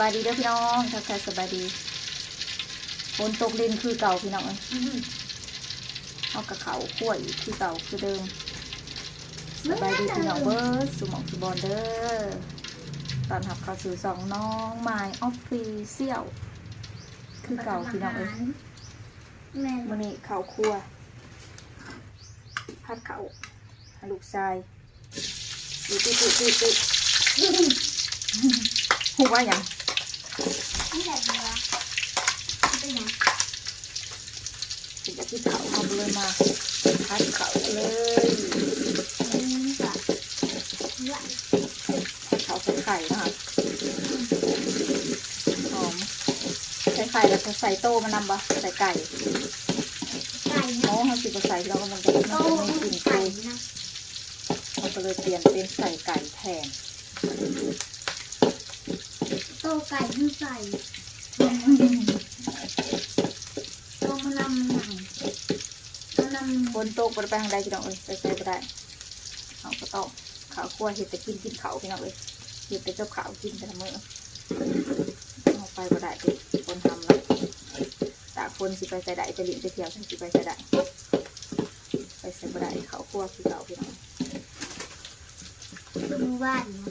บายดีเด้อพี่น้องทักทายสบายดีฝนตกดินคือเก่าพี่น้องเอากระเขาขั้วอีกคือเก่าคือเดิมสบายดีพี่น้องเบิร์ดสุหมองสุบอลเด้อตอนหับเข้าสู่สองน้องไม้ออฟฟิเชียลคือเก่าพี่น้องวันนี้เขาขั้วพัดเขาลูกชายดูติหูว่าอย่างนี่แบบนี้วะเป็นยังถึงจะที่เขาทำเลยมาพัดเขาเลยค่ะเนี่ยพัดเขาใส่ไข่นะคะหอมใส่ไข่แล้วจะใส่โต้มานำปะใส่ไก่ไก่โอ้เขาสิบใส่แล้วก็มันจะไม่กินโต้มันก็เลยเปลี่ยนเป็นใส่ไก่แทนโตไก่ที่ใส่โตมะนาวมันหนังมะนาว บนโต๊ะไปทางใดพี่น้องไปใส่ก็ได้เขาก็ต้องขาวคั่วเห็ดแต่กินเขาพี่น้องเห็ดแต่เจ้าขาวกินแต่ละมื้อเอาไปก็ได้ดิคนทำแล้วแต่คนสิไปใส่ได้จะลิ้นจะเที่ยวฉันสิไปใส่ได้ไปใส่ก็ได้เขาคั่วคือเก่าพี่น้องดูบ้านม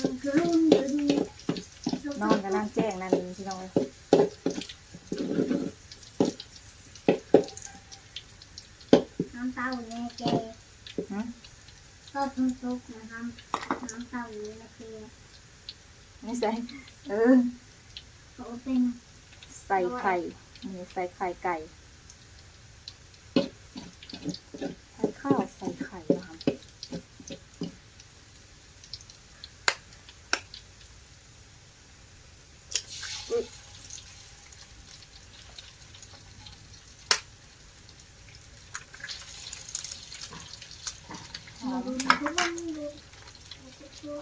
ันคือรุ่นนอนกันนั่งแจ้งนั่นพี่น้องน้ำเต้าแน่แกก็ทุกนะครับน้ำเต้าอยู่ในเกลือไม่ใส่เขาเป็น ใส่ไข่มีใส่ไข่ไก่ใส่ข้าวใส่ไข่นะคะ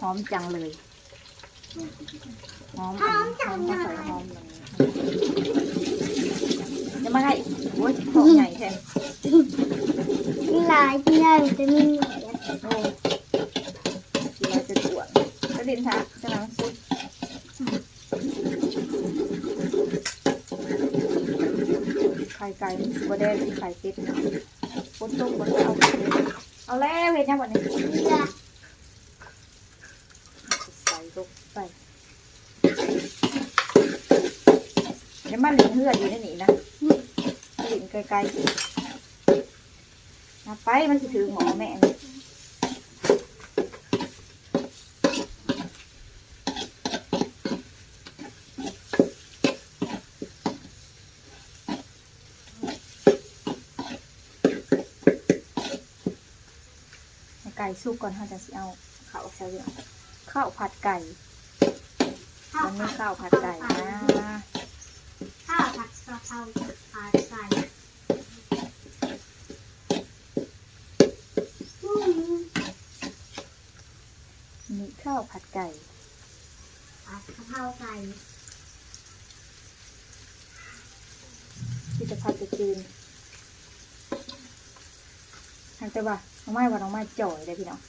หอมจังเลยหอมก็ใส่หอมเลยจะมาให้โอ้ยหอมใหญ่แทนมีหลายที่ได้วิตามินโอ้ทีไรจะตรวจก็ดินค่ะจะน้ำซุปไข่ไก่บัวแดงไข่เป็ดบนต้มบนเอาแล้วเห็นยังวันนี้ใส่ลงไปเดี๋ยวมาหลินเหือดีนั่นนี่นะหลินไกลๆนะไปมันจะถือหมอแม่ไก่สุกก่อนเขาจะเอาข้าวใส่ข้าวผัดไก่มันไม่ข้าวผัดไก่นะข้าวผัดกะเพราผัดไก่มีข้าวผัดไก่ผัดกะเพราไก่ที่จะผัดจะจีนทางแต่ว่าน้องไม้ว่าน้องไม้จ่อยเลยพี่น้อง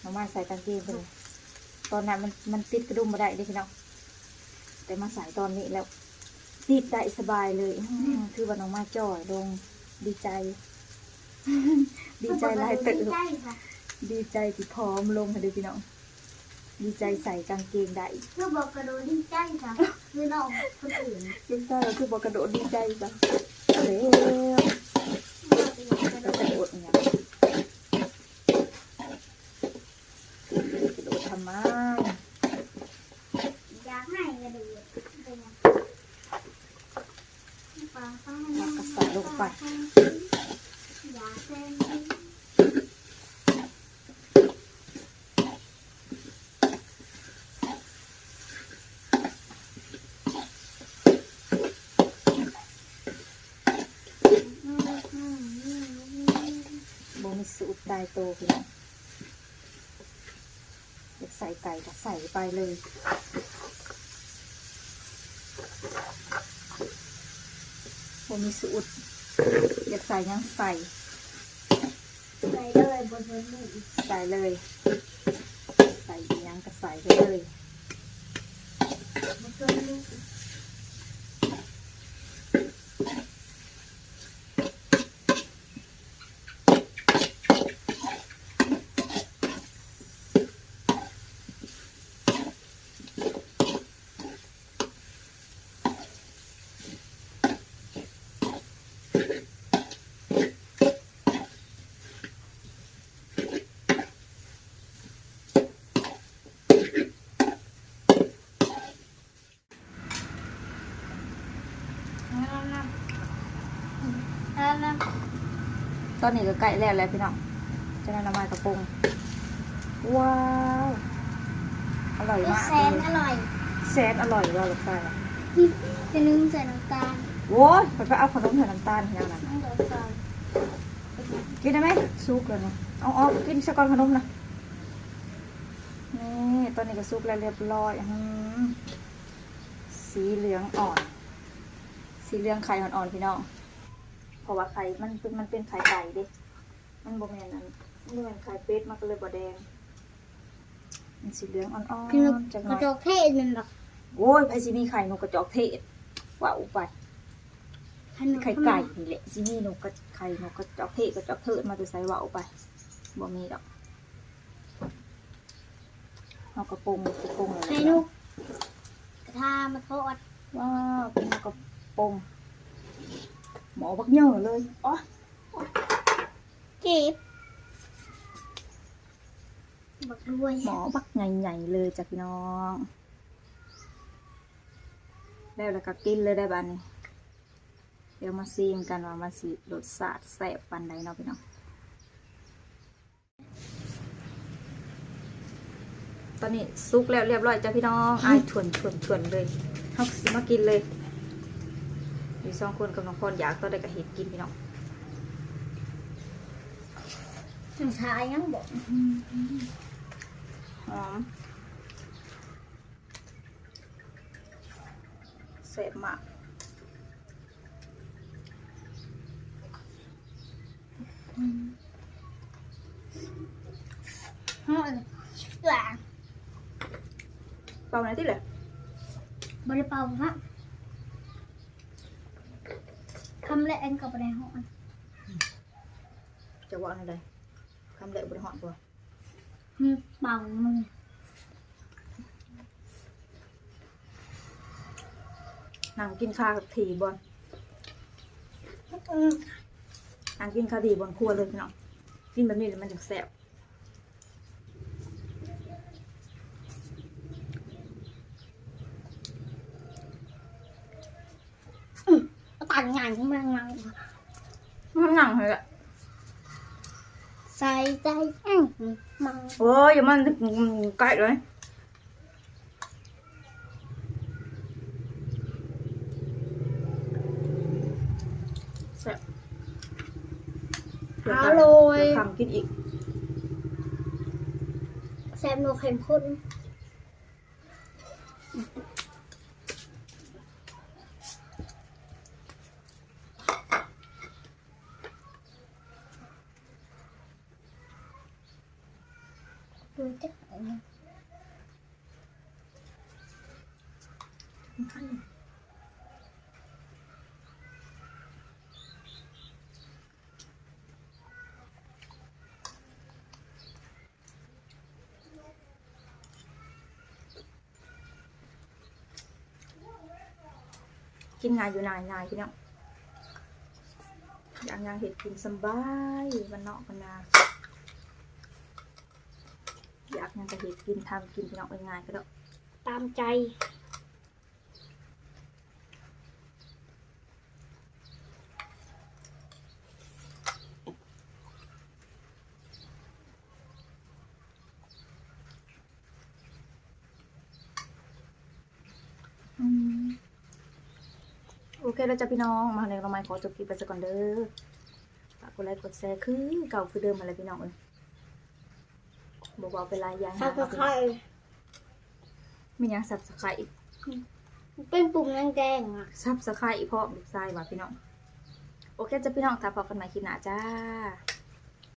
น้องไม้ใส่กางเกงไปเลยตอนนั้นมันติดกระดุมมาได้เลยพี่น้องแต่มาใส่ตอนนี้แล้วติดได้สบายเลยคือว่าน้องไม้จ่อยลงดีใจดีใจลายตึกดีใจที่พร้อมลงค่ะเด็กพี่น้องดีใจใส่กางเกงได้คือบอกกระโดดดีใจจ้ะคือน้องคนอื่นดีใจเราคือบอกกระโดดดีใจจ้ะเร็วกระโดดเนี่ยกระโดดทำไมอยากให้กระโดดเป็นยังแล้วก็ใส่ลงไปอยากเป็นมีสูตรตายโตพี่น้องอยากใส่ไก่ก็ใส่ไปเลยมีสูตรอยากใส่ยังใส่ แต่ เลยบนมือ ใส่เลย ใส่อีหยังก็ใส่ไปเลย บนมือ ตอนนี้ก็ใกล้แล้วแหละพี่น้องจะนำน้ำมันกระปุงว้าวอร่อยมาก แสนอร่อย แซนอร่อยว่าลูกชายอะ จะลืมใส่น้ำตาล โว้ยไปเอาขนมใส่น้ำตาลอย่างนั้น ต้องเดือดก่อน กินได้ไหมซุกเลยเนาะเอากินสักก้อนขนมนะนี่ตอนนี้ก็ซุกแล้วเรียบร้อยสีเหลืองอ่อน สีเหลืองไข่อ่อนๆพี่น้องเพราะว่าไข่มันเป็นไข่ไก่ดิมันบ่แม่นนั้นมันบ่แม่นไข่เป็ดมันก็เลยบ่แดงมันสีเหลืองอ่อน คือ ๆจังห ก น่ ระ อย จกเทศมันแบบ โอ้ยไผสิมีไข่นกกระจอกเทศว่าอุไปไข่ไก่นี่แหละสิมีนกกระไข่นกกระจอกเทศกระจอกเทิดมาจะใส่ว่าอุไปบ่มีดอกเอากระปุงเลย ไข่นุกกระทามาทอด ว้าวเป็นกระปุงหมอบักเยอะเลยอ๋อ เก็บบักด้วย หมอบักใหญ่ๆเลยจ้ะพี่น้องแล้วก็กินเลยได้บ้านนี้เดี๋ยวมาซีมกันว่ามันสิรสชาติแซ่บปานใดเนาะพี่น้องตอนนี้ซุกแล้วเรียบร้อยจ้ะพี่น้องอ้ายถ่วนเลยเขาสิมากินเลยอยู่สองคนกับน้องพรอยากตอนใดก็เห็ดกินพี่น้อง ชายยังบอก หอมแซ่บมาก ฮะหลัง เปล่าไหนที่เหลือบ ริเป่าฮะคำแรกกับอะไรหอน จะว่าอะไรคำเละบริหารตัว เป่ามือ นั่งกินข้าวกับถี่บนนั่งกินข้าวถี่บนครัวเลยพี่น้องกินแบบนี้เลยมันจะแซ่บ ต่างงานที่มันงัง มันนั่งเลยอะ ใส่ใจมัง โอ้ยอย่ามันใกล้เลยแซ่บ อร่อย ทำกินอีก แซมโนเค็มข้นดูจักไหน กินงานอยู่นายพี่น้องอย่างเห็ดกินสบายวันเนาะวันนาอยากยังจะเห็ดกินทำกินพี่น้องง่ายๆก็ได้ ตามใจโอเคแล้วจ้ะพี่น้องมาในเราไม่ขอจบคลิปไปสักก่อนเด้อฝากกดไลค์กดแชร์คือเก่าคือเดิมมาเลยพี่น้องเอ้ยบอกเป็นลายยาง ถ้าจะใคร มียังซับสไครต์ เป็นปุ่มแดงๆอ่ะ ซับสไครต์พ่อลูกชายว่ะพี่น้องโอเคจ้ะพี่น้องถ้าพบกันใหม่คลิปหน้าจ้า